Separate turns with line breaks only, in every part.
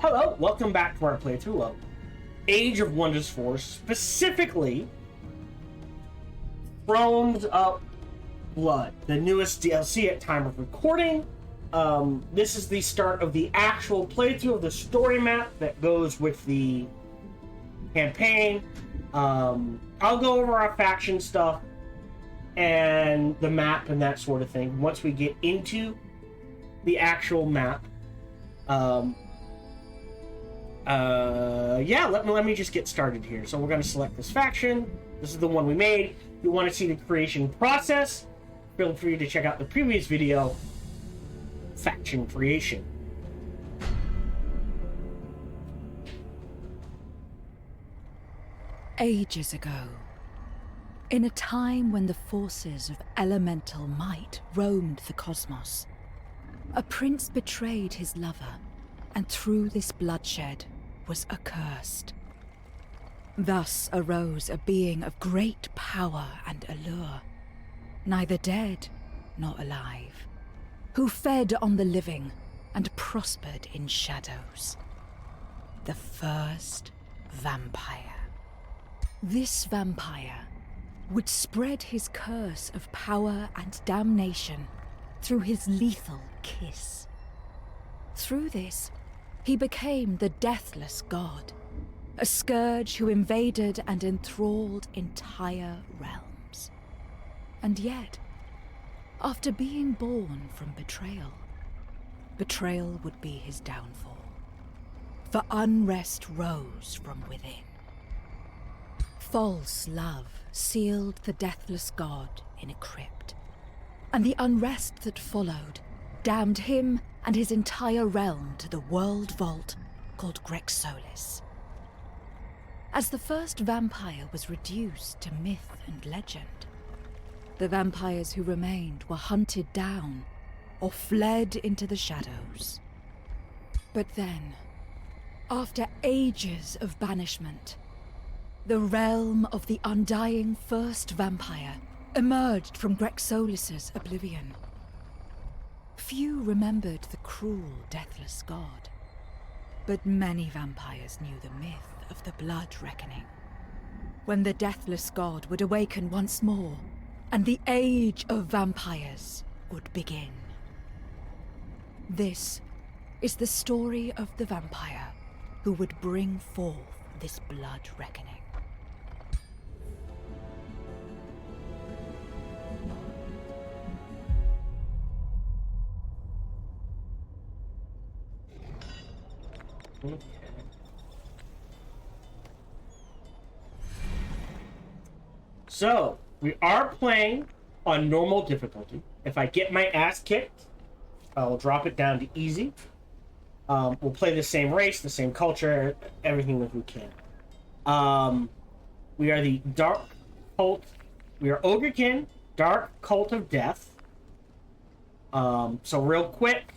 Hello, welcome back to our playthrough of Age of Wonders 4, specifically Thrones of Blood, the newest DLC at time of recording. This is the start of the actual playthrough of the story map that goes with the campaign. I'll go over our faction stuff and the map and that sort of thing once we get into the actual map. Let me just get started here. So we're going to select this faction. This is the one we made. If you want to see the creation process, feel free to check out the previous video, faction creation.
Ages ago, in a time when the forces of elemental might roamed the cosmos, a prince betrayed his lover, and through this bloodshed was accursed. Thus arose a being of great power and allure, neither dead nor alive, who fed on the living and prospered in shadows. The first vampire. This vampire would spread his curse of power and damnation through his lethal kiss. Through this, he became the deathless god, a scourge who invaded and enthralled entire realms. And yet, after being born from betrayal, betrayal would be his downfall. For unrest rose from within. False love sealed the deathless god in a crypt, and the unrest that followed damned him and his entire realm to the world vault called Grexolis. As the first vampire was reduced to myth and legend, the vampires who remained were hunted down or fled into the shadows. But then, after ages of banishment, the realm of the undying first vampire emerged from Grexolis' oblivion. Few remembered the cruel, deathless god, but many vampires knew the myth of the blood reckoning, when the deathless god would awaken once more, and the age of vampires would begin. This is the story of the vampire who would bring forth this blood reckoning.
Okay. So, we are playing on normal difficulty. If I get my ass kicked, I'll drop it down to easy. We'll play the same race, the same culture, everything that we can. We are the Dark Cult. We are Ogrekin, Dark Cult of Death. So real quick,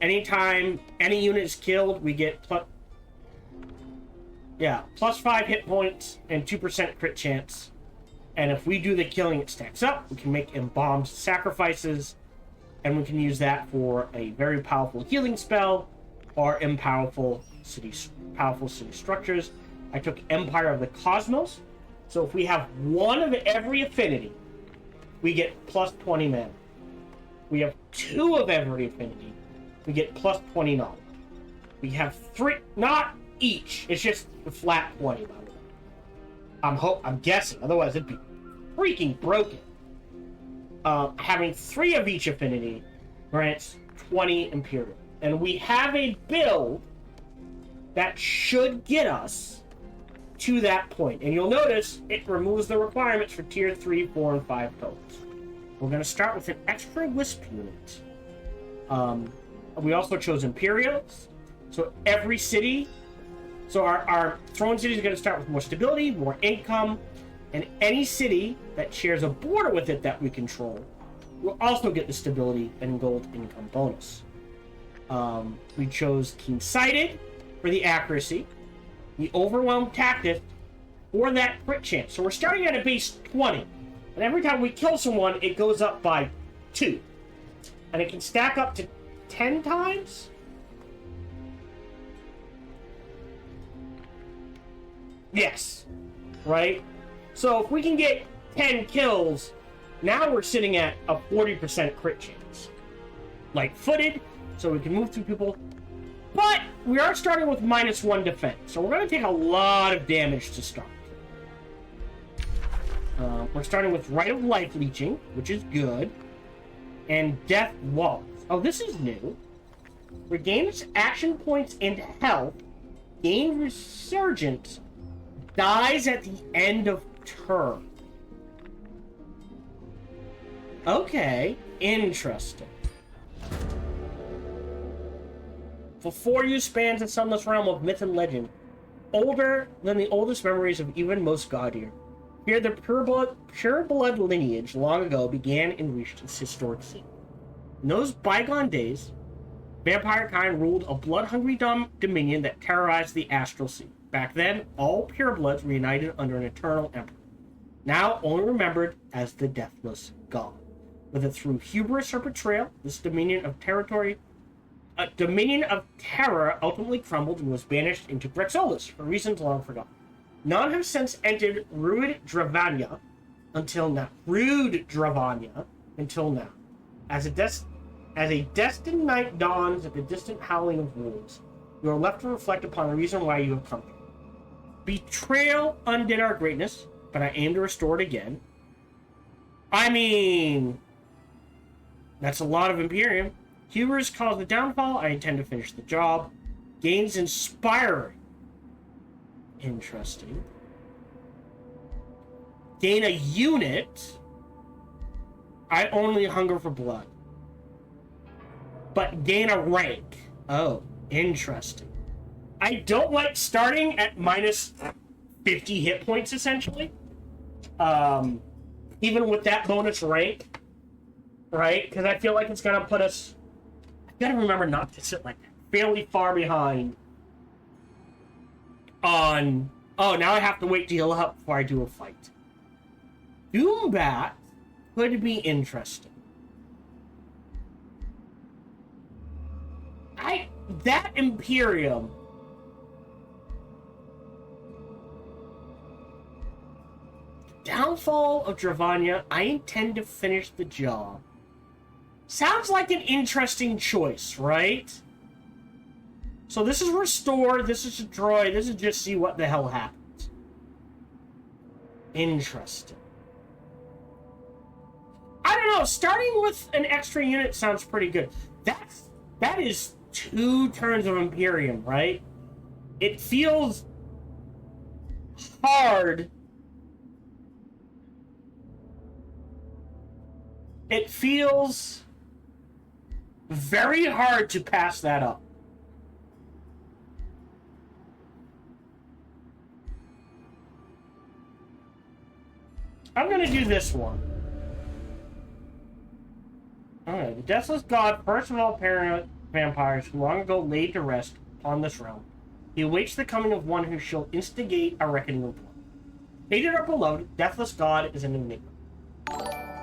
anytime any unit is killed, we get plus 5 hit points and 2% crit chance. And if we do the killing, it stacks up. We can make embalmed sacrifices, and we can use that for a very powerful healing spell or powerful city structures. I took Empire of the Cosmos. So if we have one of every affinity, we get plus 20 mana. We have 2 of every affinity, we get plus 20 knowledge. We have 3, not each, it's just a flat 20, by the way. I'm guessing, otherwise it'd be freaking broken. Having 3 of each affinity grants 20 Imperial. And we have a build that should get us to that point. And you'll notice it removes the requirements for tier 3, 4, and 5 codes. We're going to start with an extra Wisp unit. We also chose Imperials. So every city, so our throne city is going to start with more stability, more income, and any city that shares a border with it that we control will also get the stability and gold income bonus. We chose Keen-Sighted for the accuracy, the Overwhelm Tactic for that crit chance. So we're starting at a base 20, and every time we kill someone, it goes up by 2. And it can stack up to 10 times? Yes. Right? So if we can get 10 kills, now we're sitting at a 40% crit chance. Like footed, so we can move through people. But we are starting with -1 defense, so we're going to take a lot of damage to start. We're starting with Rite of Life Leeching, which is good. And Death Waltz. Oh, this is new. Regains action points and health. Gain Resurgence. Dies at the end of turn. Okay, interesting. For 4 use spans in Sunless Realm of myth and legend, older than the oldest memories of even most Gaudier. Here, the pure blood lineage long ago began and reached its historic scene. In those bygone days, vampire kind ruled a blood-hungry dominion that terrorized the astral sea. Back then, all purebloods were united under an eternal emperor, now only remembered as the Deathless God. Whether through hubris or betrayal, this dominion of terror ultimately crumbled and was banished into Grexolus for reasons long forgotten. None have since entered Rude Dravanya until now. As a destined night dawns at the distant howling of wolves, you are left to reflect upon the reason why you have come here. Betrayal undid our greatness, but I aim to restore it again. I mean, that's a lot of Imperium. Hubris caused the downfall. I intend to finish the job. Gains inspiring. Interesting. Gain a unit. I only hunger for blood. But gain a rank. Oh, interesting. I don't like starting at -50 hit points, essentially. Even with that bonus rank. Right? Because I feel like it's going to put us... I've got to remember not to sit like that. Fairly far behind on... Oh, now I have to wait to heal up before I do a fight. Doombat could be interesting. That Imperium... Downfall of Dravanya, I intend to finish the job. Sounds like an interesting choice, right? So this is restore, this is destroy, this is just see what the hell happens. Interesting. I don't know, starting with an extra unit sounds pretty good. That is 2 turns of Imperium, right? It feels hard. It feels very hard to pass that up. I'm gonna do this one. Alright, the Deathless God, first of all parent vampires who long ago laid to rest upon this realm. He awaits the coming of one who shall instigate a reckoning of blood. Hated or beloved, Deathless God is an enigma.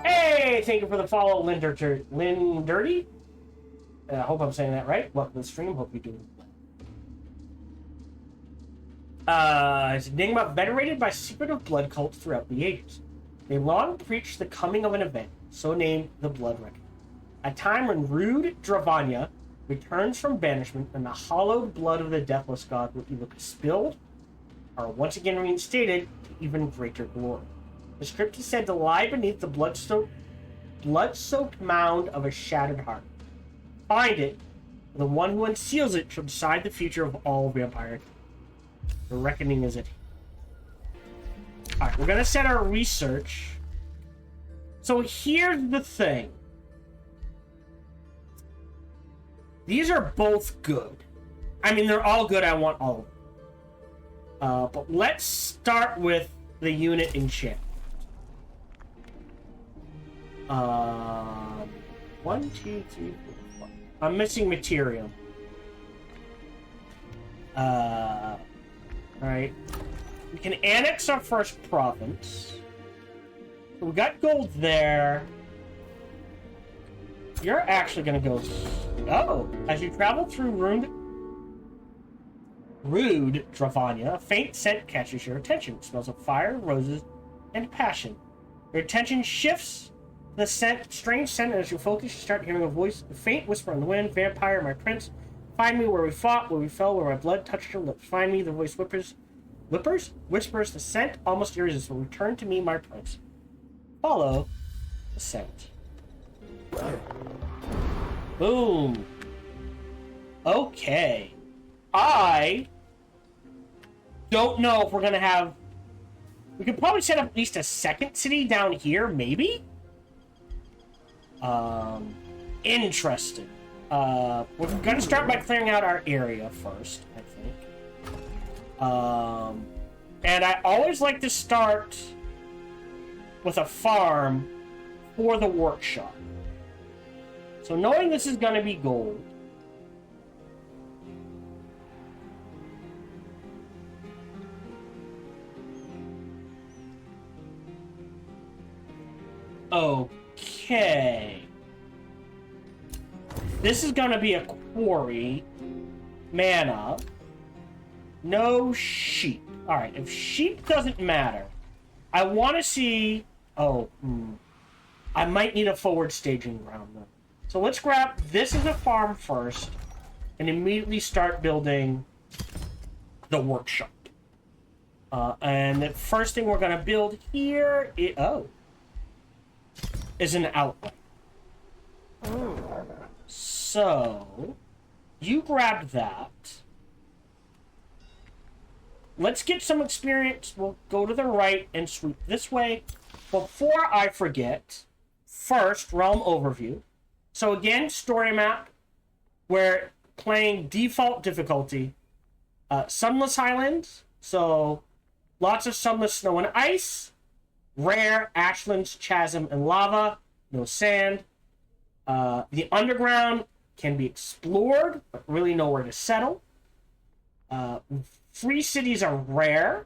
Hey, thank you for the follow, Lynn Dirty. I hope I'm saying that right. Welcome to the stream. Hope you're doing well. It's an enigma venerated by secretive blood cults throughout the ages. They long preached the coming of an event, so named the Blood Reckoning. A time when rude Dravanya returns from banishment and the hallowed blood of the Deathless God will either be spilled or once again reinstated to even greater glory. The script is said to lie beneath the blood-soaked mound of a shattered heart. Find it, and the one who unseals it shall decide the future of all vampire. The reckoning is at hand. Alright, we're gonna set our research. So here's the thing. These are both good. I mean, they're all good. I want all of them. But let's start with the unit enchantment. 1, 2, 3, 4, 5. I'm missing material. Alright. We can annex our first province. So we got gold there. You're actually gonna go... Oh! As you travel through ruined... Rude, Dravanya. A faint scent catches your attention. It smells of fire, roses, and passion. Your attention shifts to the scent, strange scent, and as you focus, you start hearing a voice, a faint whisper on the wind. Vampire, my prince. Find me where we fought, where we fell, where my blood touched your lips. Find me, the voice whispers. Whispers the scent, almost irresistible. Return to me, my prince. Follow the scent. Boom. Okay. I don't know if we're gonna have... We could probably set up at least a second city down here, maybe? Interesting. We're gonna start by clearing out our area first, I think. And I always like to start with a farm for the workshop. So knowing this is gonna be gold, okay. This is gonna be a quarry. Mana. No sheep. Alright, if sheep doesn't matter, I want to see... I might need a forward staging ground, though. So let's grab this as a farm first, and immediately start building the workshop. And the first thing we're going to build here is an outlet. So, you grab that. Let's get some experience. We'll go to the right and sweep this way. Before I forget, first, realm overview. So again, story map. We're playing default difficulty. Sunless Highlands. So, lots of sunless snow and ice. Rare, ashlands, chasm, and lava. No sand. The underground can be explored, but really nowhere to settle. Free cities are rare.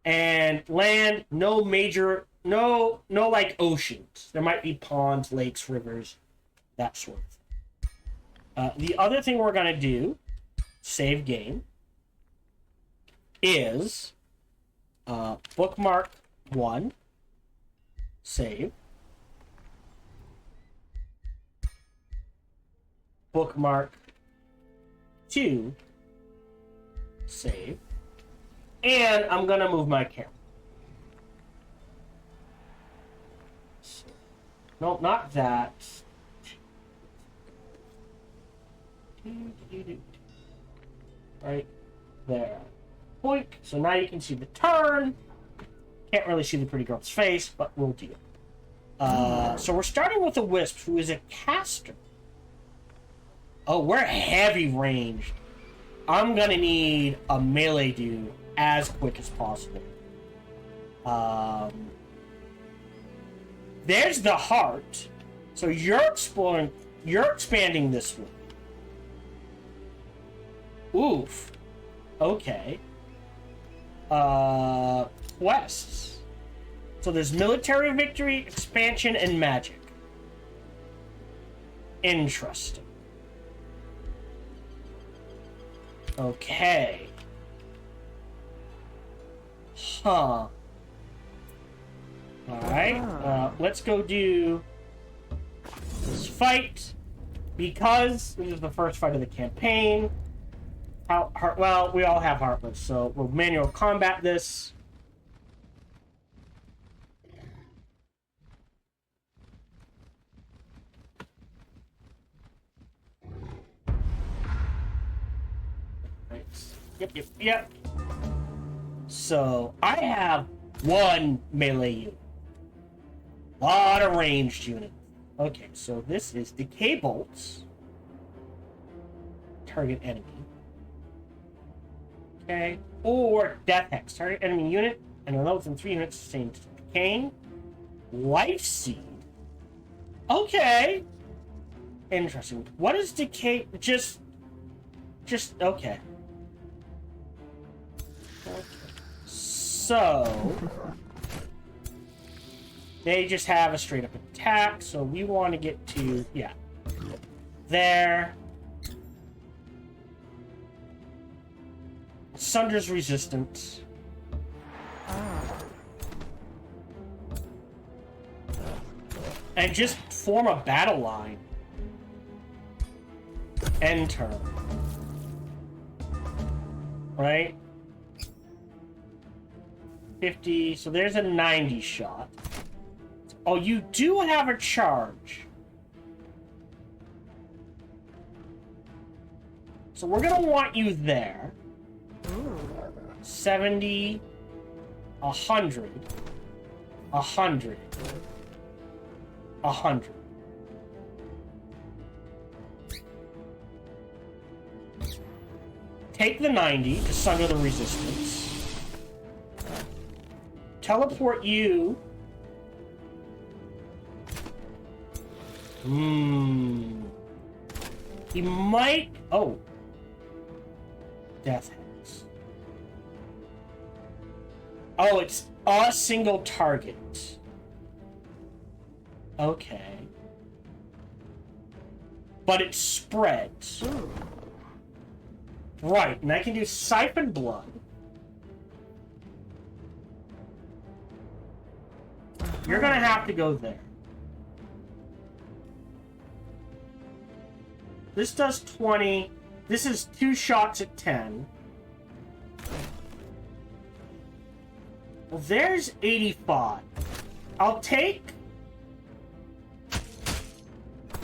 And land, no like oceans. There might be ponds, lakes, rivers, that sort of thing. The other thing we're going to do, save game, is bookmark 1, save. Bookmark 2, save. And I'm going to move my camera. No, not that. Right there. Boink. So now you can see the turn. Can't really see the pretty girl's face, but we'll do it. So we're starting with a Wisp, who is a caster. Oh, we're heavy ranged. I'm gonna need a melee dude as quick as possible. There's the heart. So you're expanding this one. Oof. Okay. Quests. So there's military victory, expansion, and magic. Interesting. Okay. Huh. Alright. Let's go do this fight. Because this is the first fight of the campaign. Well, we all have Heartless, so we'll manual combat this. Yep. So, I have one melee unit. A lot of ranged units. Okay, so this is Decay Bolts. Target enemy. Okay. Or Death Hex. Target enemy unit, and although within 3 units, sustains decaying. Life Seed. Okay. Interesting. What is decay? Just okay. So they just have a straight up attack, so we want to get to there. Sunder's resistance. And just form a battle line. End turn. Right? 50, so there's a 90 shot. Oh, you do have a charge. So we're gonna want you there. 70, 100, 100, 100. Take the 90 to sunder the resistance. Teleport you. He might. Oh. Death Hex. Oh, it's a single target. Okay. But it spreads. Right, and I can do Siphon Blood. You're gonna have to go there. This does 20. This is 2 shots at 10. Well, there's 85. I'll take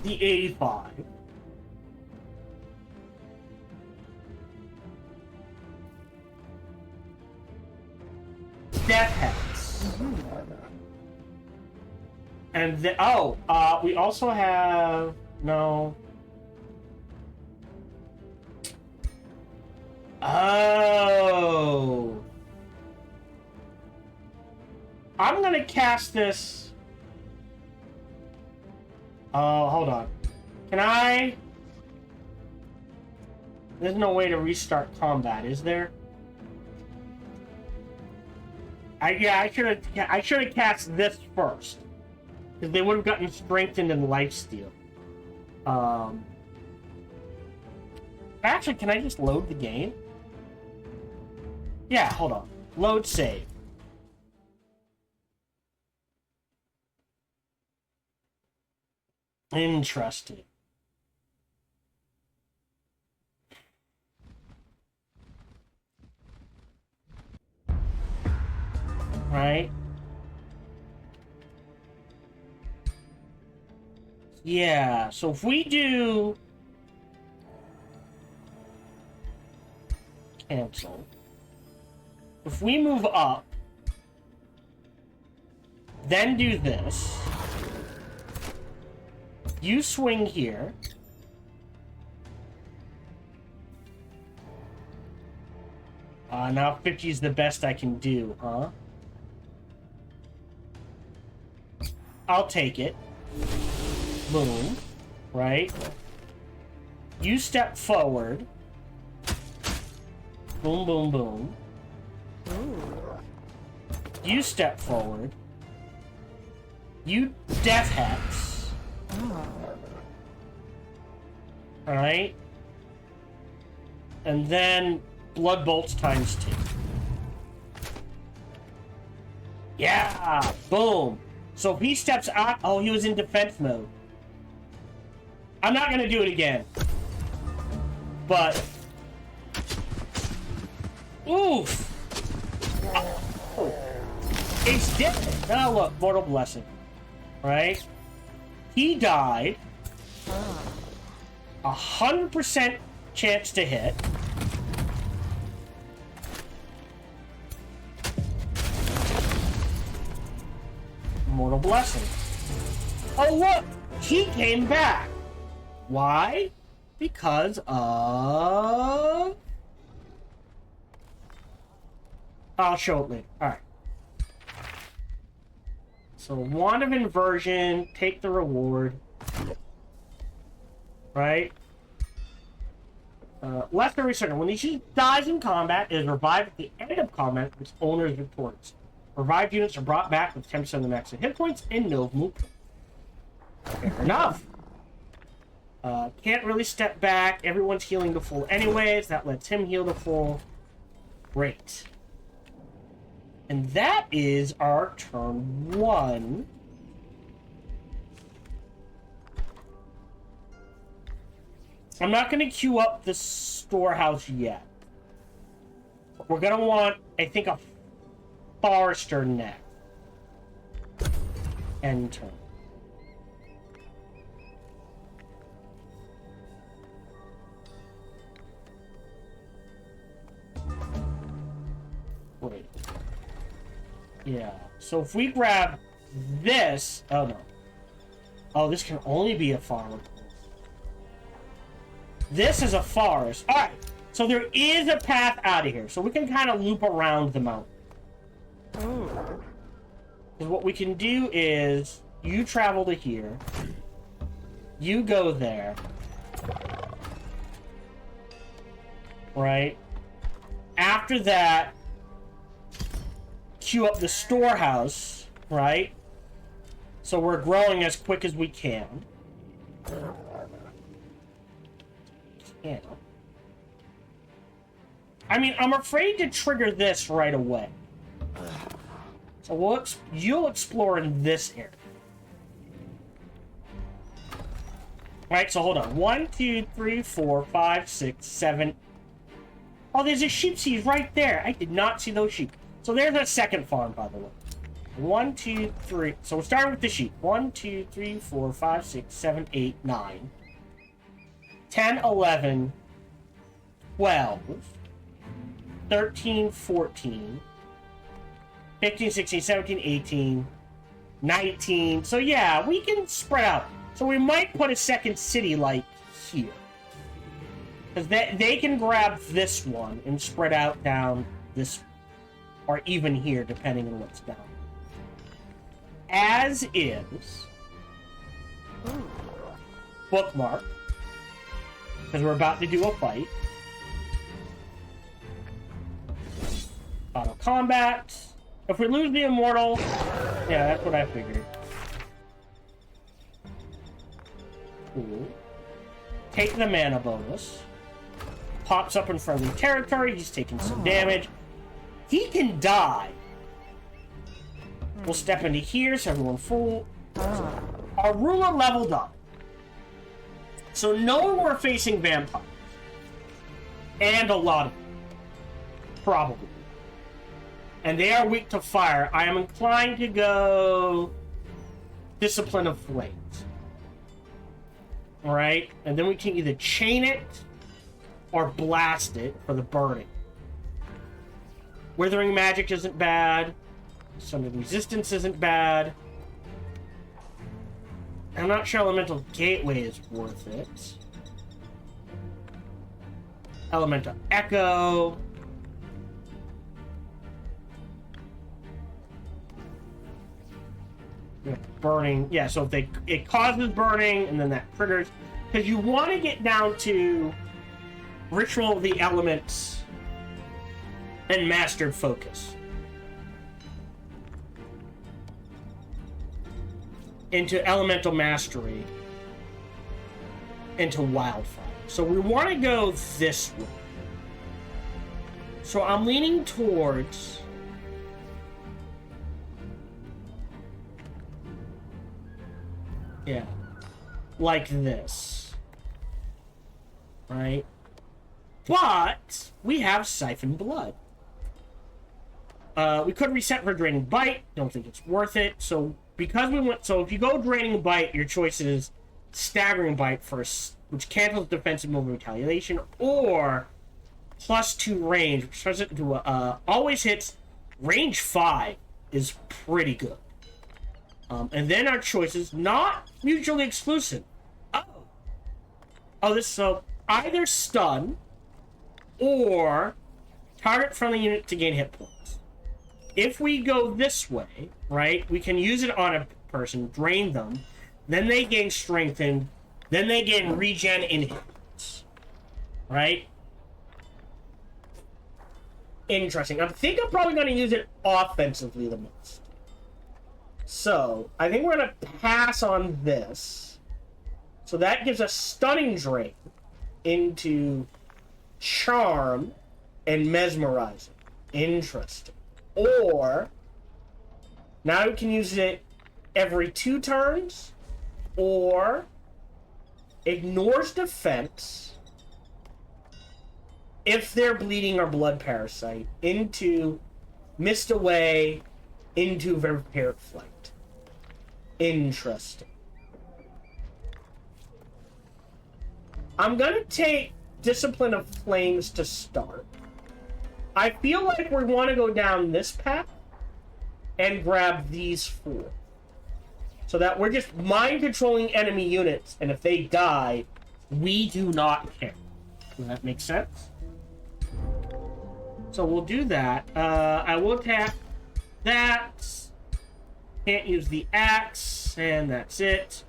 the 85. Death Hex. And the, we also have no. Oh. I'm gonna cast this. Oh, hold on. Can I? There's no way to restart combat, is there? I should have cast this first, because they would have gotten strengthened and lifesteal. Actually, can I just load the game? Yeah, hold on. Load save. Interesting. Right? Yeah, so if we do... Cancel. If we move up, then do this. You swing here. Now 50 is the best I can do, huh? I'll take it. Boom. Right? You step forward. Boom, boom, boom. You step forward. You Death Hex. Alright? And then Blood Bolts times 2. Yeah! Boom! So if he steps out... Oh, he was in defense mode. I'm not gonna do it again. But... Oof! Oh. It's dead! Oh, look. Mortal Blessing. Right? He died. 100% chance to hit. Mortal Blessing. Oh, look! He came back! Why? Because of... I'll show it later. Alright. So, Wand of Inversion, take the reward. Right? Lesser Resurgent. When these unit dies in combat, it is revived at the end of combat if its owner is victorious. Revived units are brought back with 10% of the max hit points and no movement. Fair enough. Can't really step back. Everyone's healing to full anyways. That lets him heal to full. Great. And that is our turn 1. I'm not going to queue up the storehouse yet. We're going to want, I think, a forester next. End turn. Wait. Yeah. So if we grab this... Oh, no. Oh, this can only be a farm. This is a forest. Alright. So there is a path out of here. So we can kind of loop around the mountain. Because what we can do is... You travel to here. You go there. Right? After that... Queue up the storehouse, right? So we're growing as quick as we can. I mean, I'm afraid to trigger this right away. So you'll explore in this area. Right, so hold on. 1, 2, 3, 4, 5, 6, 7. Oh, there's a sheep seed right there. I did not see those sheep. So there's a second farm, by the way. 1, 2, 3. So we're starting with the sheep. 1, 2, 3, 4, 5, 6, 7, 8, 9. 10, 11, 12, 13, 14, 15, 16, 17, 18, 19. So yeah, we can spread out. So we might put a second city like here. Because they can grab this one and spread out down this one. Or even here, depending on what's down. As is... Bookmark. Because we're about to do a fight. Auto combat. If we lose the immortal... Yeah, that's what I figured. Cool. Take the mana bonus. Pops up in friendly territory. He's taking some damage. He can die. We'll step into here so everyone full. Our ruler leveled up. So now we're facing vampires. And a lot of them. Probably. And they are weak to fire. I am inclined to go Discipline of Flames. Alright? And then we can either chain it or blast it for the burning. Withering Magic isn't bad. Summon Resistance isn't bad. I'm not sure Elemental Gateway is worth it. Elemental Echo. Burning. Yeah, so if it causes burning, and then that triggers. Because you want to get down to Ritual of the Elements and Mastered Focus. Into Elemental Mastery. Into Wildfire. So we want to go this way. So I'm leaning towards... Yeah. Like this. Right? But we have Siphon Blood. We could reset for Draining Bite. Don't think it's worth it. So because we went... So if you go Draining Bite, your choice is Staggering Bite first, which cancels defensive move retaliation, or +2 range, which turns it into a... always hits. Range 5 is pretty good. And then our choices, not mutually exclusive. Oh, this, so either stun or target friendly unit to gain hit points. If we go this way, right, we can use it on a person, drain them, then they gain strengthened, then they gain regen in hits. Right? Interesting. I think I'm probably going to use it offensively the most. So, I think we're going to pass on this. So that gives us Stunning Drain into Charm and Mesmerizing. Interesting. Or, now we can use it every 2 turns, or ignores defense if they're bleeding or blood parasite into mist away into prepared flight. Interesting. I'm gonna take Discipline of Flames to start. I feel like we want to go down this path and grab these 4. So that we're just mind controlling enemy units, and if they die, we do not care. Does that make sense? So we'll do that. I will attack that. Can't use the axe, and that's it.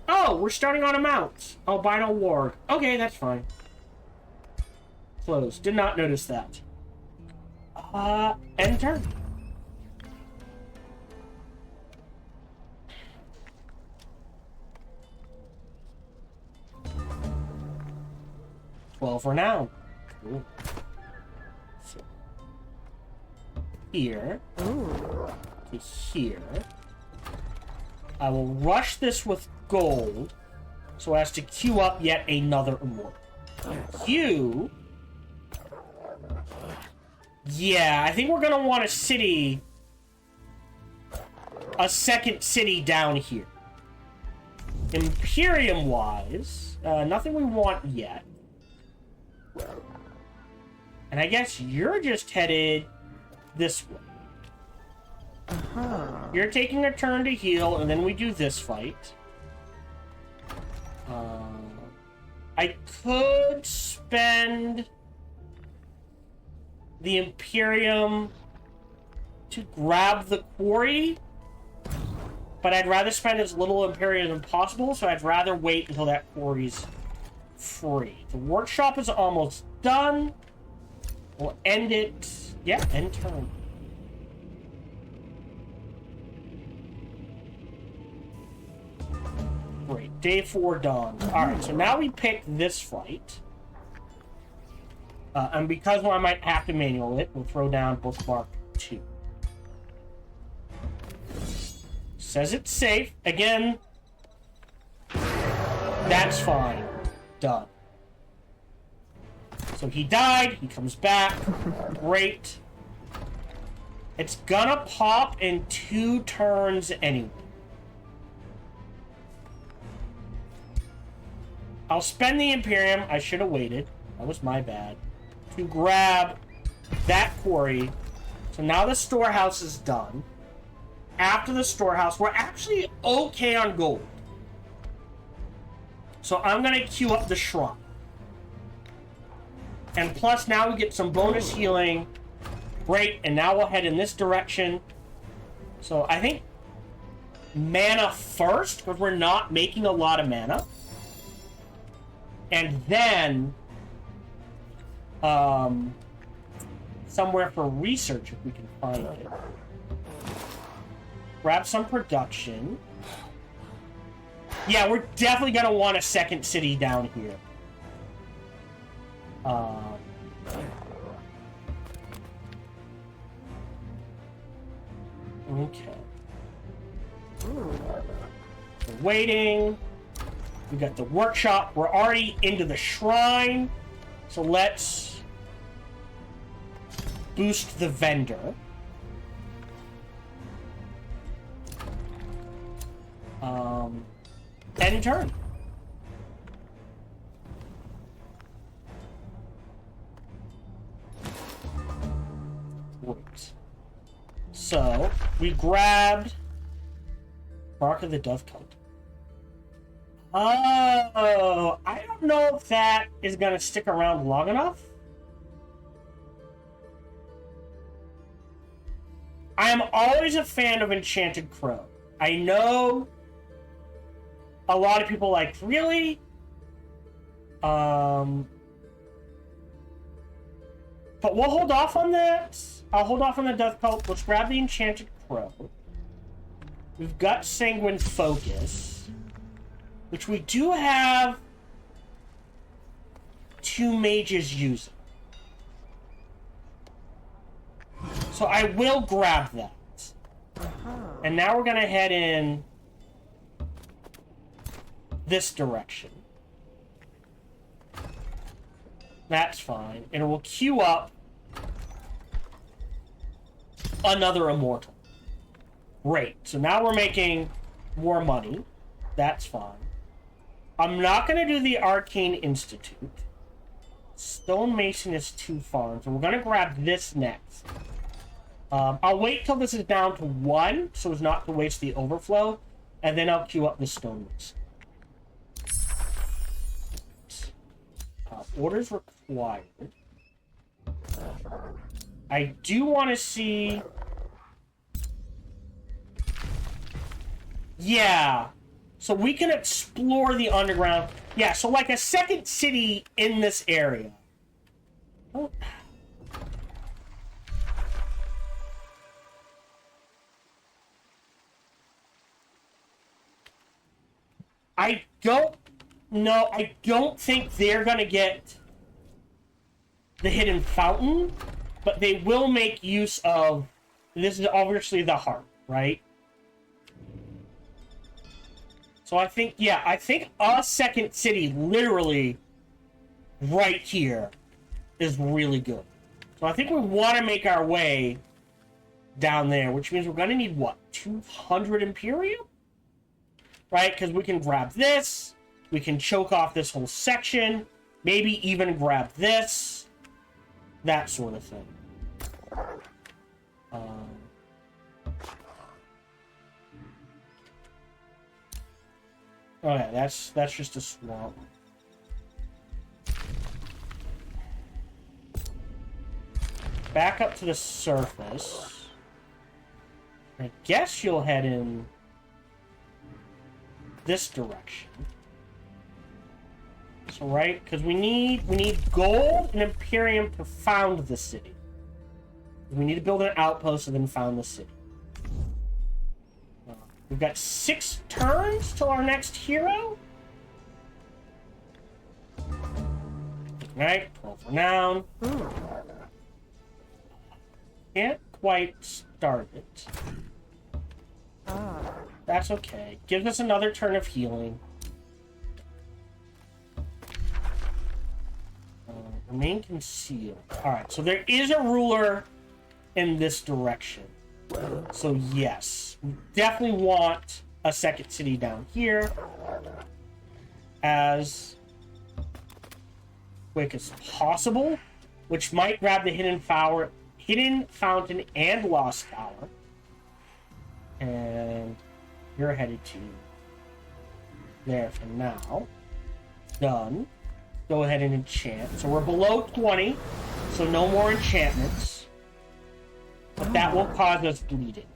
Oh, we're starting on a mount. Albino Ward. Okay, that's fine. Close. Did not notice that. End turn. For now. Cool. So, here. To here. I will rush this with gold so as to queue up yet another immortal. Queue. Yeah, I think we're gonna want a second city down here. Imperium-wise, nothing we want yet. And I guess you're just headed this way. You're taking a turn to heal, and then we do this fight. I could spend the Imperium to grab the quarry, but I'd rather spend as little Imperium as possible, so I'd rather wait until that quarry's free. The workshop is almost done. We'll end it. Yeah, end turn. Great. Day 4 dawn. Alright, so now we pick this fight. And because I might have to manual it, we'll throw down bookmark 2. Says it's safe. Again, that's fine. Done. So he died. He comes back. Great. It's gonna pop in 2 turns anyway. I'll spend the Imperium. I should have waited. That was my bad. To grab that quarry. So now the storehouse is done. After the storehouse, we're actually okay on gold. So I'm going to queue up the shrine. And plus now we get some bonus healing. Great, and now we'll head in this direction. So I think mana first, because we're not making a lot of mana. And then somewhere for research if we can find it. Grab some production. Yeah, we're definitely gonna want a second city down here. Okay. We're waiting. We got the workshop. We're already into the shrine. So let's boost the vendor. End turn. Great. So, we grabbed Bark of the Dovecote. Oh, I don't know if that is going to stick around long enough. I am always a fan of Enchanted Crow. I know a lot of people like, really? But we'll hold off on that. I'll hold off on the Dovecote. Let's grab the Enchanted Crow. We've got Sanguine Focus, which we do have 2 mages using. So I will grab that. And now we're gonna head in this direction. That's fine. And it will queue up another immortal. Great. So now we're making more money. That's fine. I'm not going to do the Arcane Institute. Stonemason is too far. So we're going to grab this next. I'll wait till this is down to 1 so as not to waste the overflow. And then I'll queue up the Stonemason. Orders required. I do want to see... Yeah. So we can explore the underground. Yeah, so like a second city in this area. Oh. I don't think they're gonna get the hidden fountain, but they will make use of... This is obviously the heart, right? So I think, yeah, I think a second city, literally, right here, is really good. So I think we want to make our way down there, which means we're going to need, what, 200 Imperium? Right? Because we can grab this, we can choke off this whole section, maybe even grab this, that sort of thing. Okay, that's just a swamp. Back up to the surface. I guess you'll head in this direction. So right, because we need gold and Imperium to found the city. We need to build an outpost and then found the city. We've got 6 turns till our next hero. Right, 12 renown. Can't quite start it. That's okay. Gives us another turn of healing. Remain concealed. Alright, so there is a ruler in this direction. So yes, we definitely want a second city down here as quick as possible, which might grab the hidden fountain and lost tower. And you're headed to there for now. Done. Go ahead and enchant. So we're below 20, so no more enchantments. But that will cause us bleeding.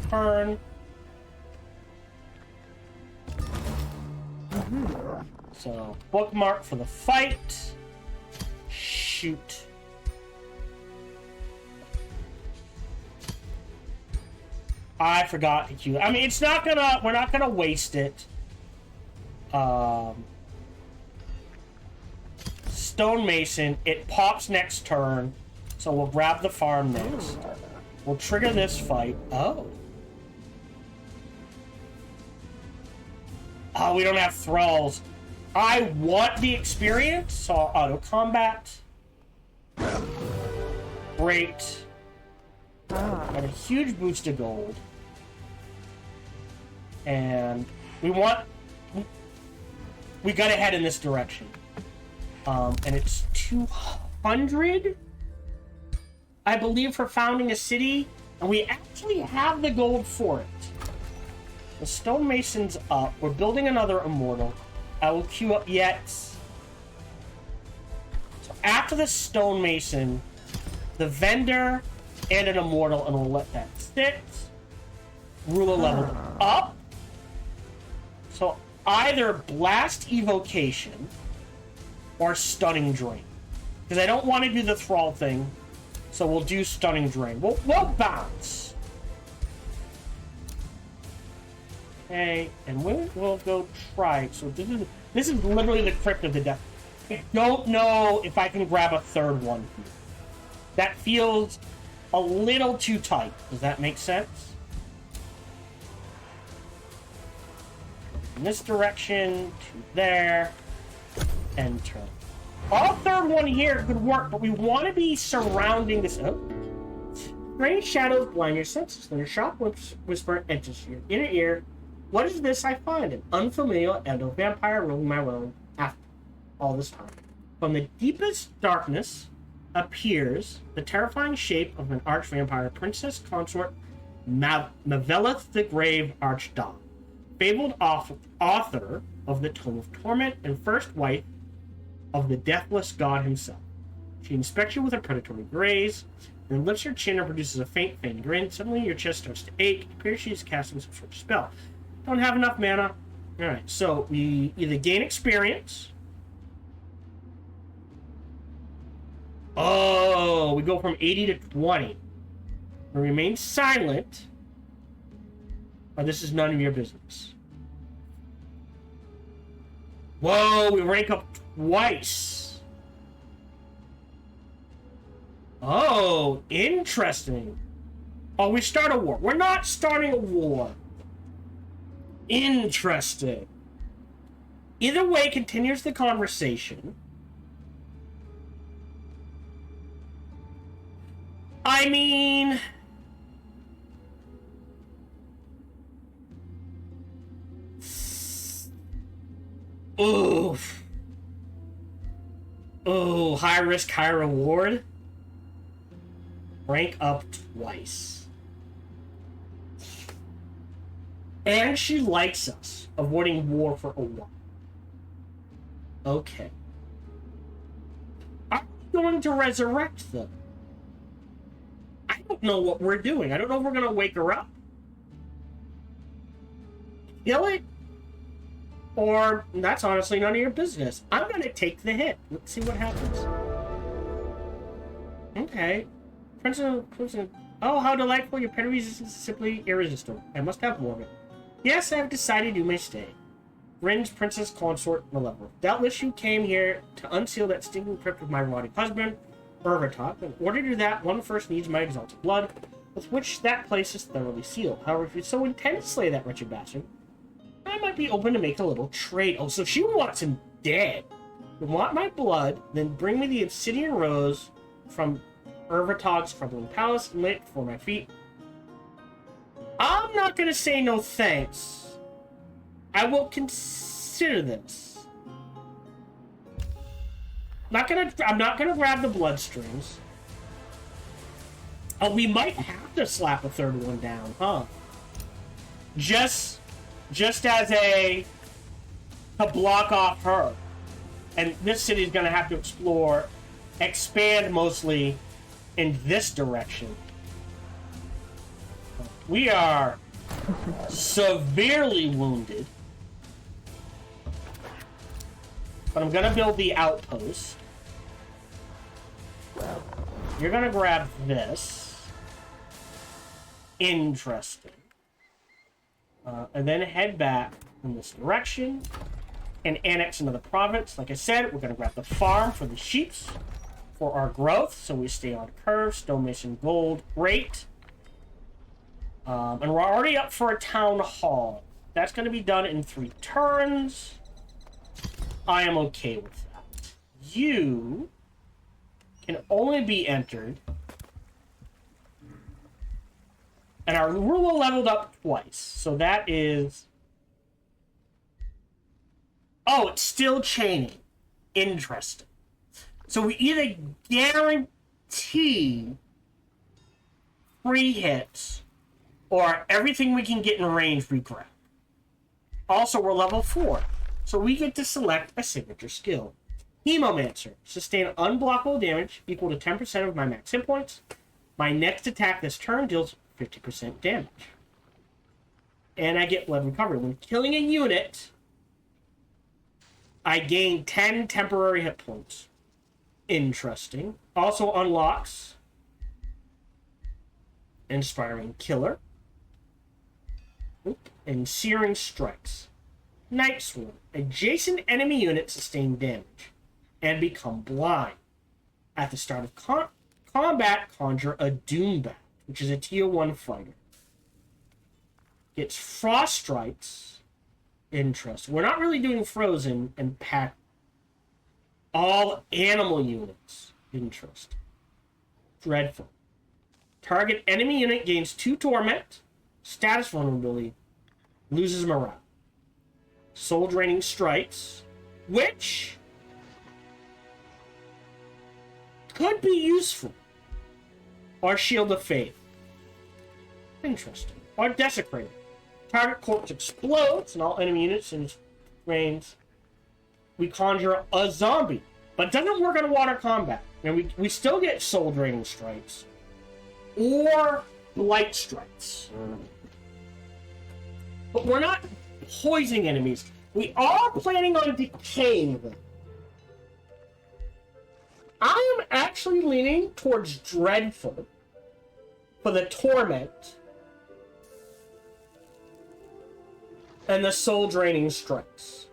Turn. So, bookmark for the fight. Shoot. I forgot to queue. I mean, it's not gonna... We're not gonna waste it. Stonemason, it pops next turn. So we'll grab the farm next. We'll trigger this fight. Oh. Oh, we don't have thralls. I want the experience, so I'll auto combat. Great. Got a huge boost of gold. And we gotta head in this direction. And it's 200, I believe, for founding a city, and we actually have the gold for it. The stonemason's up. We're building another immortal. I will queue up yet. So after the stonemason, the vendor and an immortal, and we'll let that sit. Ruler leveled up. So either blast evocation or stunning drain, because I don't want to do the thrall thing. So we'll do stunning drain. We'll bounce. Okay, and we'll go try. So this is literally the crypt of the death. I don't know if I can grab a third one here. That feels a little too tight. Does that make sense? In this direction, to there, and turn. Our third one here could work, but we want to be surrounding this. Oh. Strange shadows blind your senses. When your sharp whisper enters your inner ear, what is this I find? An unfamiliar endo vampire ruling my realm after all this time. From the deepest darkness appears the terrifying shape of an arch-vampire, princess consort Maveleth the Grave Archdom, fabled author of the Tome of Torment and first wife of the deathless god himself. She inspects you with her predatory gaze, then lifts her chin and produces a faint grin. Suddenly your chest starts to ache. It appears she's casting some sort of spell. Don't have enough mana. Alright, so we either gain experience. Oh, we go from 80 to 20. We remain silent. Or this is none of your business. Whoa, we rank up twice. Oh, interesting. Oh, we start a war. We're not starting a war. Interesting. Either way continues the conversation. I mean... Oof. Oh, high risk, high reward. Rank up twice. And she likes us, avoiding war for a while. Okay. Are we going to resurrect them? I don't know what we're doing. I don't know if we're going to wake her up. Kill it? Or, that's honestly none of your business. I'm going to take the hit. Let's see what happens. Okay. Princess, oh, how delightful. Your pet resistance is simply irresistible. I must have more of it. Yes, I have decided you may stay. Rin's princess consort Malevolent. Doubtless you came here to unseal that stinking crypt of my rotting husband, Urvatok. In order to do that, one first needs my exalted blood, with which that place is thoroughly sealed. However, if you so intend to slay that wretched bastard, I might be open to make a little trade. Oh, so she wants him dead. You want my blood, then bring me the obsidian rose from Urvatog's crumbling palace and lay it before my feet. I'm not gonna say no thanks. I will consider this. I'm not gonna grab the bloodstrings. Oh, we might have to slap a third one down, huh? Just as to block off her. And this city's gonna have to expand mostly in this direction. We are severely wounded. But I'm gonna build the outpost. You're gonna grab this. Interesting. And then head back in this direction and annex another province. Like I said, we're gonna grab the farm for the sheeps for our growth, so we stay on curve. Stonemason gold, great. And we're already up for a town hall. That's going to be done in 3 turns. I am okay with that. You can only be entered. And our ruler leveled up twice. So that is... Oh, it's still chaining. Interesting. So we either guarantee 3 hits, or everything we can get in range we grab. Also, we're level 4, so we get to select a signature skill. Hemomancer. Sustain unblockable damage equal to 10% of my max hit points. My next attack this turn deals 50% damage. And I get blood recovery. When killing a unit, I gain 10 temporary hit points. Interesting. Also unlocks Inspiring Killer. And Searing Strikes. Night Sword. Adjacent enemy units sustain damage and become blind. At the start of combat, conjure a Doombat, which is a tier 1 fighter. Gets Frost Strikes. Interest. We're not really doing Frozen and pack all animal units. Interest. Dreadful. Target enemy unit gains 2 torment. Status vulnerability. Loses morale. Soul draining strikes. Which could be useful. Or Shield of Faith. Interesting. Or Desecrated. Target corpse explodes and all enemy units in range. We conjure a zombie. But it doesn't work on water combat. And we still get soul draining strikes. Or light strikes. But we're not poisoning enemies. We are planning on decaying them. I am actually leaning towards Dreadful for the Torment and the soul draining strikes.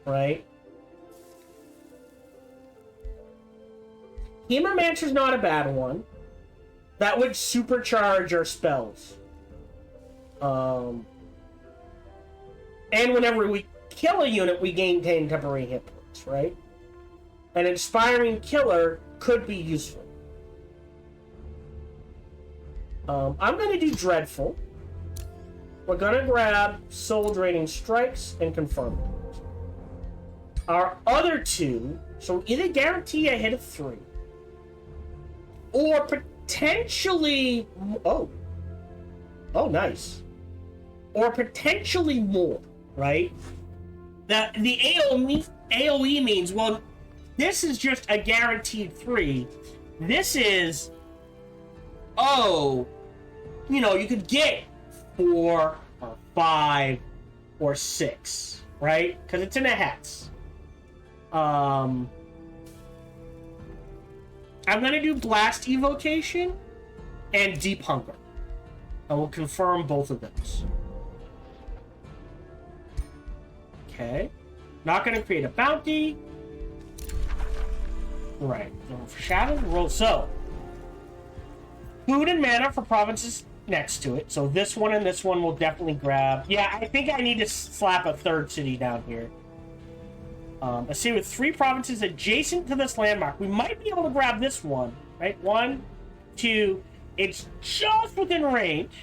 Right? Hemomancer's not a bad one. That would supercharge our spells. And whenever we kill a unit, we gain 10 temporary hit points, right? An Inspiring Killer could be useful. I'm going to do Dreadful. We're going to grab Soul Draining Strikes and Confirm it. Our other two, so either guarantee a hit of 3, or potentially... Oh, nice. Or potentially more, right? The AoE means, well, this is just a guaranteed 3. This is, you could get 4 or 5 or 6, right? Because it's in a hex. I'm going to do Blast Evocation and Deep Hunger. I will confirm both of those. Okay. Not going to create a bounty. Right. Shadowed roll. So, food and mana for provinces next to it. So this one and this one will definitely grab. Yeah, I think I need to slap a third city down here. Let's see, with 3 provinces adjacent to this landmark, we might be able to grab this one, right? 1, 2, it's just within range.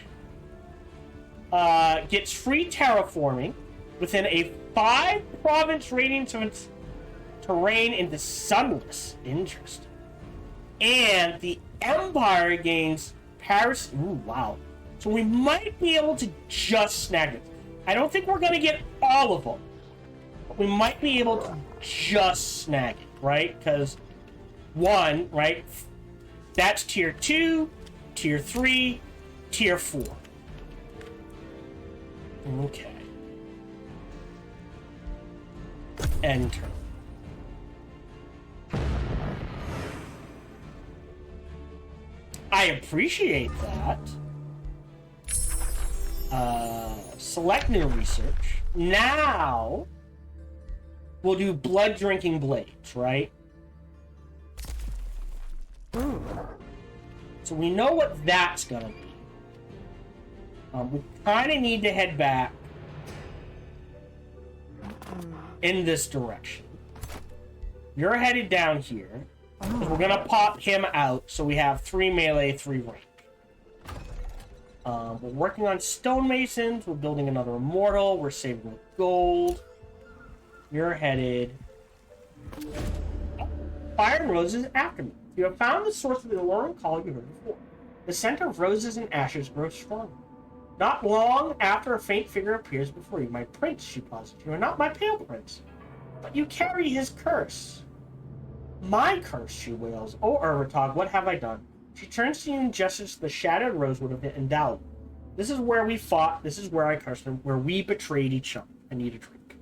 Gets free terraforming within a 5-province radius of its terrain into Sunless. Interesting. And the Empire gains Paris. Ooh, wow. So we might be able to just snag it. I don't think we're going to get all of them. We might be able to just snag it, right? Because 1, right? That's tier 2, tier 3, tier 4. Okay. Enter. I appreciate that. Select new research. Now we'll do blood drinking blades, right? So we know what that's gonna be. We kind of need to head back in this direction. You're headed down here. We're gonna pop him out, so we have 3 melee, 3 rank. We're working on stonemasons. We're building another immortal. We're saving gold. You're headed. Fire and roses after me. You have found the source of the alluring call you heard before. The scent of roses and ashes grows stronger. Not long after a faint figure appears before you. My prince, she posits. You are not my pale prince, but you carry his curse. My curse, she wails. Oh, Urvatog, what have I done? She turns to you and gestures to the shattered rosewood of the endowed. This is where we fought. This is where I cursed him. Where we betrayed each other. I need a drink.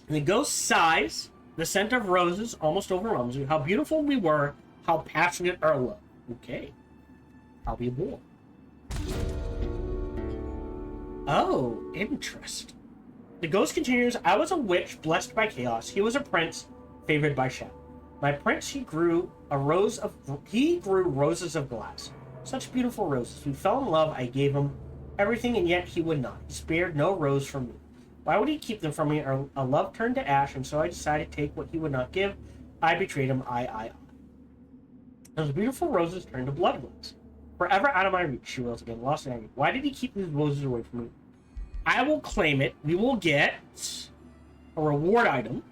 The ghost sighs. The scent of roses almost overwhelms you. How beautiful we were. How passionate our love. Okay. I'll be born. Oh, interesting. The ghost continues, I was a witch blessed by chaos. He was a prince favored by shadow. My prince, he grew roses of glass. Such beautiful roses. We fell in love. I gave him everything, and yet he would not. He spared no rose from me. Why would he keep them from me? Our love turned to ash, and so I decided to take what he would not give. I betrayed him. I. Those beautiful roses turned to blood ones. Forever out of my reach, she wails again, lost in agony. Why did he keep these roses away from me? I will claim it. We will get a reward item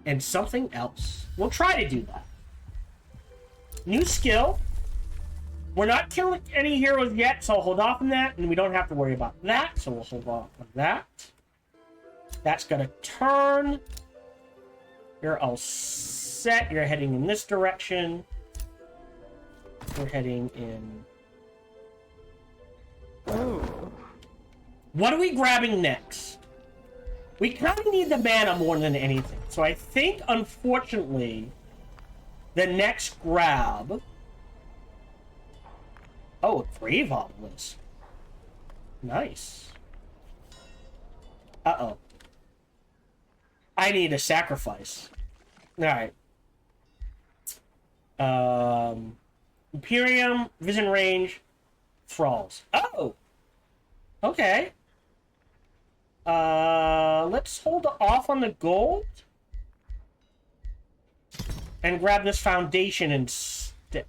and something else. We'll try to do that. New skill. We're not killing any heroes yet, so I'll hold off on that, and we don't have to worry about that, so we'll hold off on that. That's gonna turn. You're all set. You're heading in this direction. We're heading in.
Oh.
What are we grabbing next? We kind of need the mana more than anything. So I think, unfortunately, the next grab... Oh, a grave obelisk. Nice. Uh-oh. I need a sacrifice. Alright. Imperium, vision range, thralls. Oh! Okay. Let's hold off on the gold. And grab this foundation instead.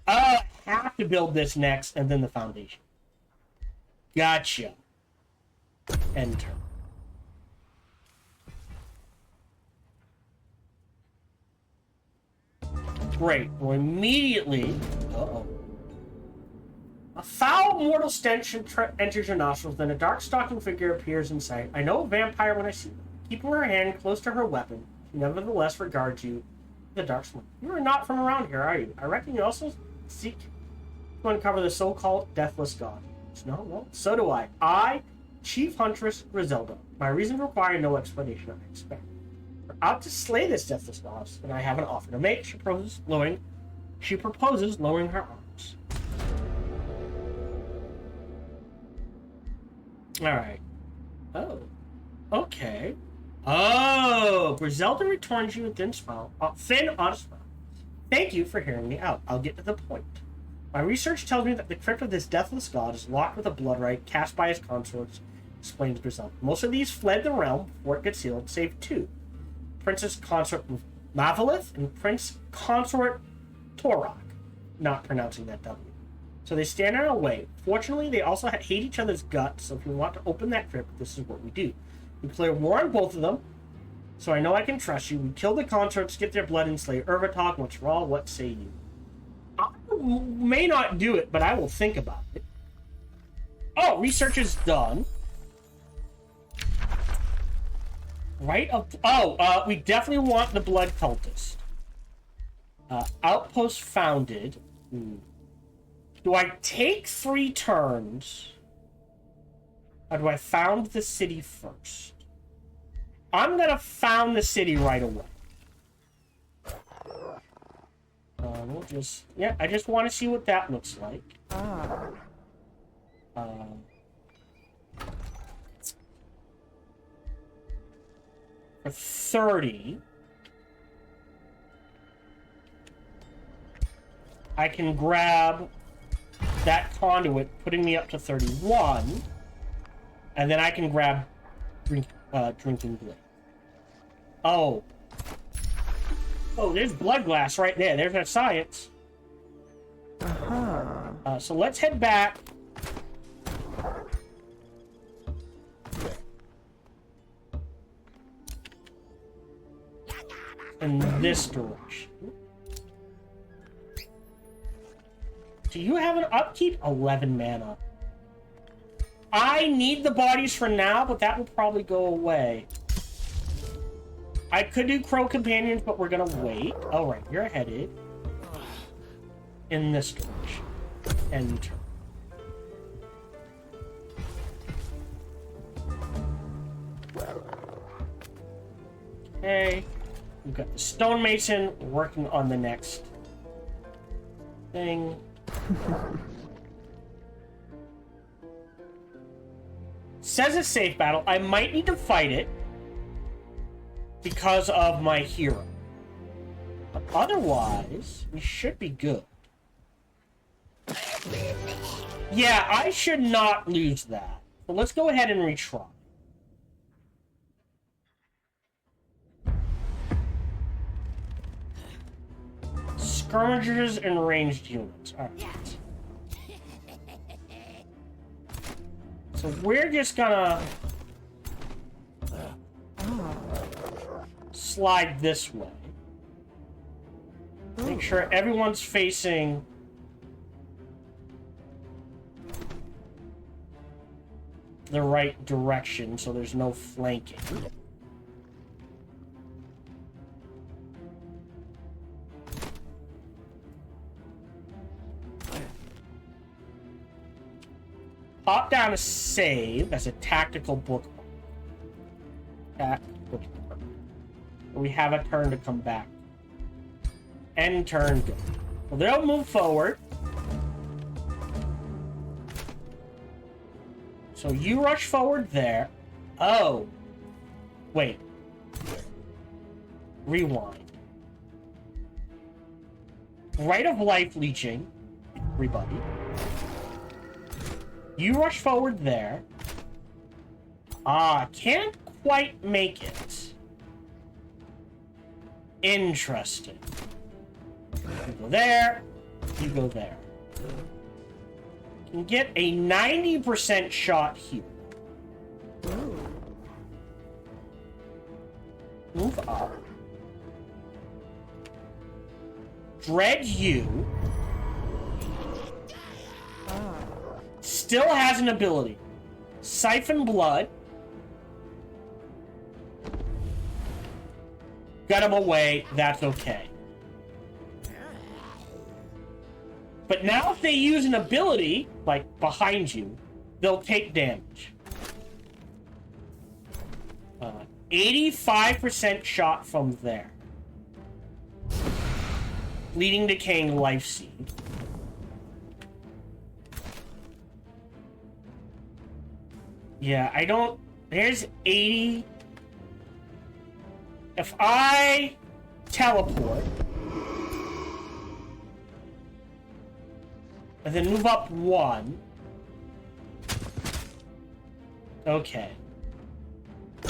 I have to build this next, and then the foundation. Gotcha. Enter. Great. Well, immediately... Uh-oh. A foul, mortal stench enters your nostrils, then a dark stalking figure appears in sight. I know a vampire when I see it. Keeping her hand close to her weapon, she nevertheless regards you with a dark smile. You are not from around here, are you? I reckon you also seek to uncover the so-called Deathless God. No? Well, so do I. I, Chief Huntress Griselda. My reasons require no explanation, I expect. We're out to slay this Deathless God, and I have an offer to make. She proposes lowering her arms. Alright. Oh. Okay. Oh! Griselda returns you a thin smile. Thin, honest smile. Thank you for hearing me out. I'll get to the point. My research tells me that the crypt of this deathless god is locked with a blood rite cast by his consorts, explains Griselda. Most of these fled the realm before it got sealed, save two. Princess Consort Mavalith and Prince Consort Torok. Not pronouncing that W. So they stand in our way. Fortunately, they also hate each other's guts, so if we want to open that crypt, this is what we do. We declare war on both of them, so I know I can trust you. We kill the consorts, get their blood, and slay Urvatog once for all. What say you? I may not do it, but I will think about it. Oh, research is done. Right up. We definitely want the blood cultist. Outpost founded. Do I take 3 turns? Or do I found the city first? I'm gonna found the city right away. We'll just... Yeah, I just want to see what that looks like. For 30... I can grab that conduit, putting me up to 31, and then I can grab drinking blade. Oh, there's blood glass right there. There's our science. So let's head back. In this direction. Do you have an upkeep? 11 mana. I need the bodies for now, but that will probably go away. I could do Crow Companions, but we're gonna wait. Alright, you're headed in this direction. Enter. Okay. We've got the stonemason working on the next thing. Says it's safe battle. I might need to fight it because of my hero. But otherwise, we should be good. Yeah, I should not lose that. But let's go ahead and retry. Skirmishers and ranged units. Alright. So we're just gonna slide this way. Make sure everyone's facing the right direction so there's no flanking. Pop down a save as a tactical bookmark. We have a turn to come back. End turn, go. Well, they'll move forward. So you rush forward there. Oh. Wait. Rewind. Right of life leeching. Everybody. You rush forward there. Can't quite make it. Interesting. You go there. You go there. Can get a 90% shot here. Move up. Dread you. Still has an ability. Siphon blood. Got him away. That's okay. But now if they use an ability, like behind you, they'll take damage. 85% shot from there. Bleeding, decaying, life seed. Yeah, I don't... There's 80... If I teleport... And then move up 1... Okay.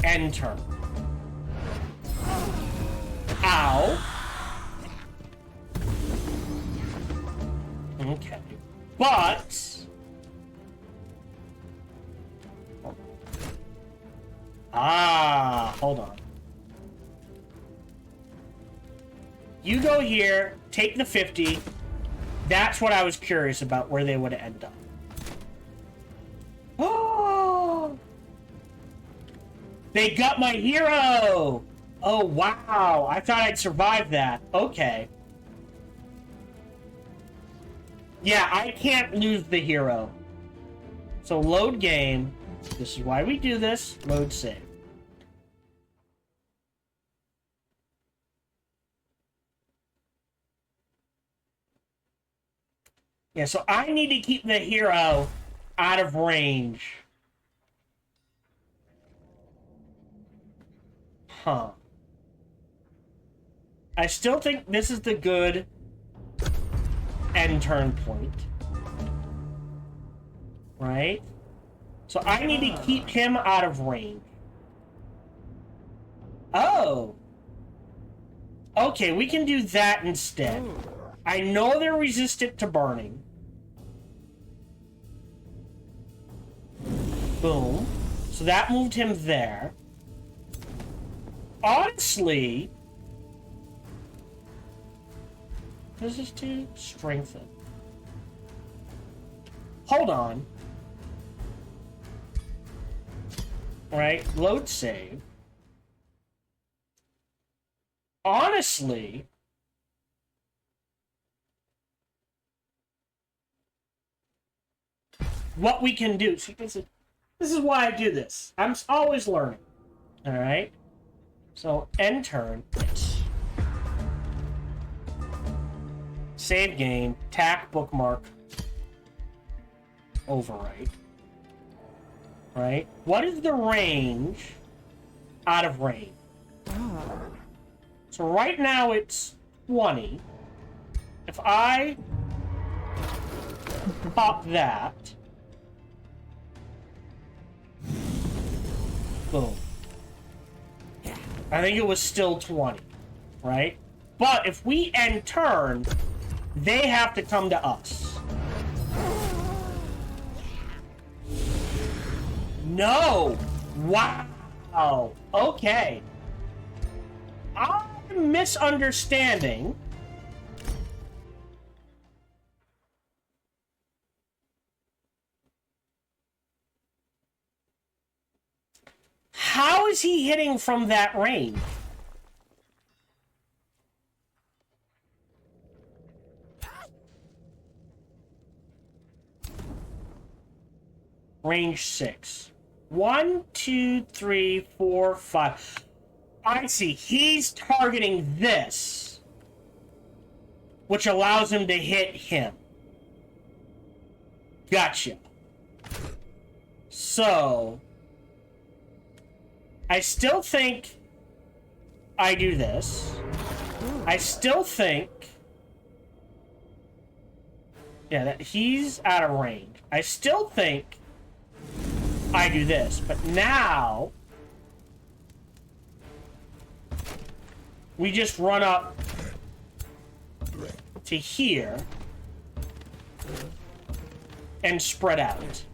End turn. Ow. Okay. But... hold on. You go here, take the 50. That's what I was curious about, where they would end up. Oh! They got my hero! Oh, wow. I thought I'd survive that. Okay. Yeah, I can't lose the hero. So load game. This is why we do this. Load save. Yeah, so I need to keep the hero out of range. Huh. I still think this is the good end turn point. Right? So I need to keep him out of range. Oh. Okay, we can do that instead. I know they're resistant to burning. Boom. So that moved him there. Honestly, this is to strengthen. Hold on. Right, load save. Honestly, what we can do. See, this is why I do this. I'm always learning. All right. So end turn. Save game. Tack bookmark. Overwrite. Right? What is the range out of range? So right now it's 20. If I pop that, boom. I think it was still 20, right? But if we end turn, they have to come to us. No! Wow! Okay. I'm misunderstanding. How is he hitting from that range? Range 6. 1, 2, 3, 4, 5. I see. He's targeting this, which allows him to hit him. Gotcha. So, I still think I do this. I still think, yeah, that he's out of range. I still think I do this, but now we just run up to here and spread out,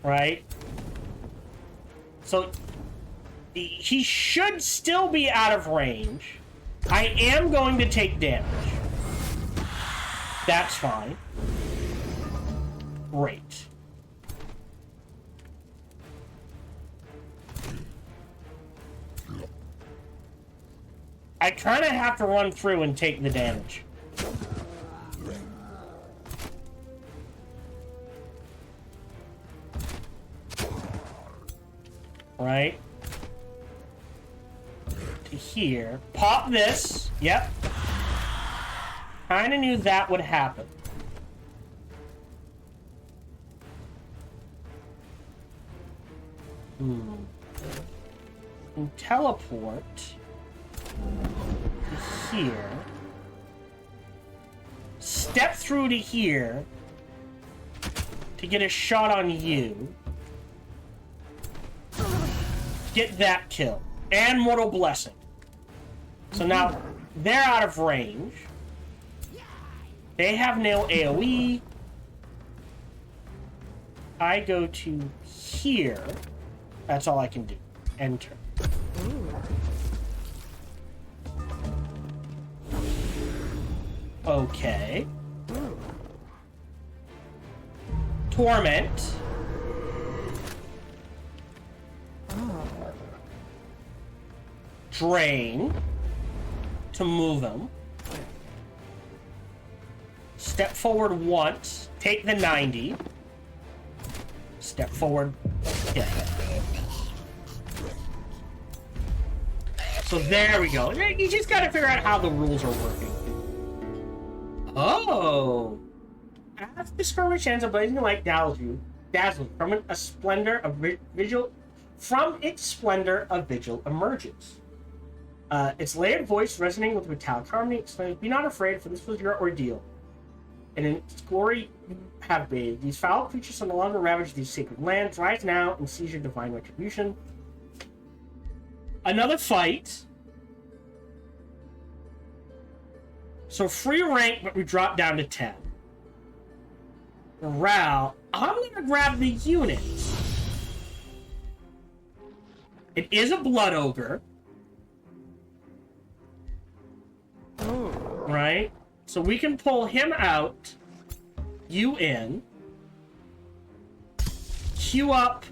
right? So he should still be out of range. I am going to take damage. That's fine. Great. I kind of have to run through and take the damage. Right? To here. Pop this. Yep. Kind of knew that would happen. And teleport to here. Step through to here to get a shot on you. Get that kill. And Mortal Blessing. So now they're out of range. They have no AoE. I go to here. That's all I can do. Enter. Okay. Torment. Drain. To move him. Step forward once. Take the 90. Step forward. Yeah. So there we go. You just gotta figure out how the rules are working. Oh! As the skirmish ends, a blazing light dazzles you from a splendor of vigil. From its splendor, a vigil emerges. Its layered voice resonating with metallic harmony exclaims, "Be not afraid, for this was your ordeal. And in its glory you have bathed. These foul creatures shall no longer ravage these sacred lands. Rise now and seize your divine retribution." Another fight. So free rank, but we drop down to 10. Morale. I'm gonna grab the units. It is a blood ogre. Right? So we can pull him out. You in. Queue up.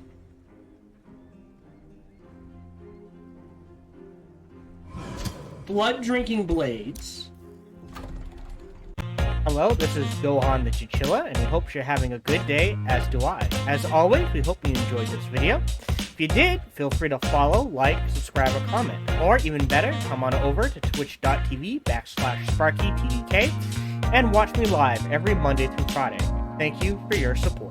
Blood drinking blades. Hello, this is Gohan the Chinchilla, and we hope you're having a good day, as do I. As always, we hope you enjoyed this video. If you did, feel free to follow, like, subscribe, or comment. Or even better, come on over to twitch.tv/SparkyTDK and watch me live every Monday through Friday. Thank you for your support.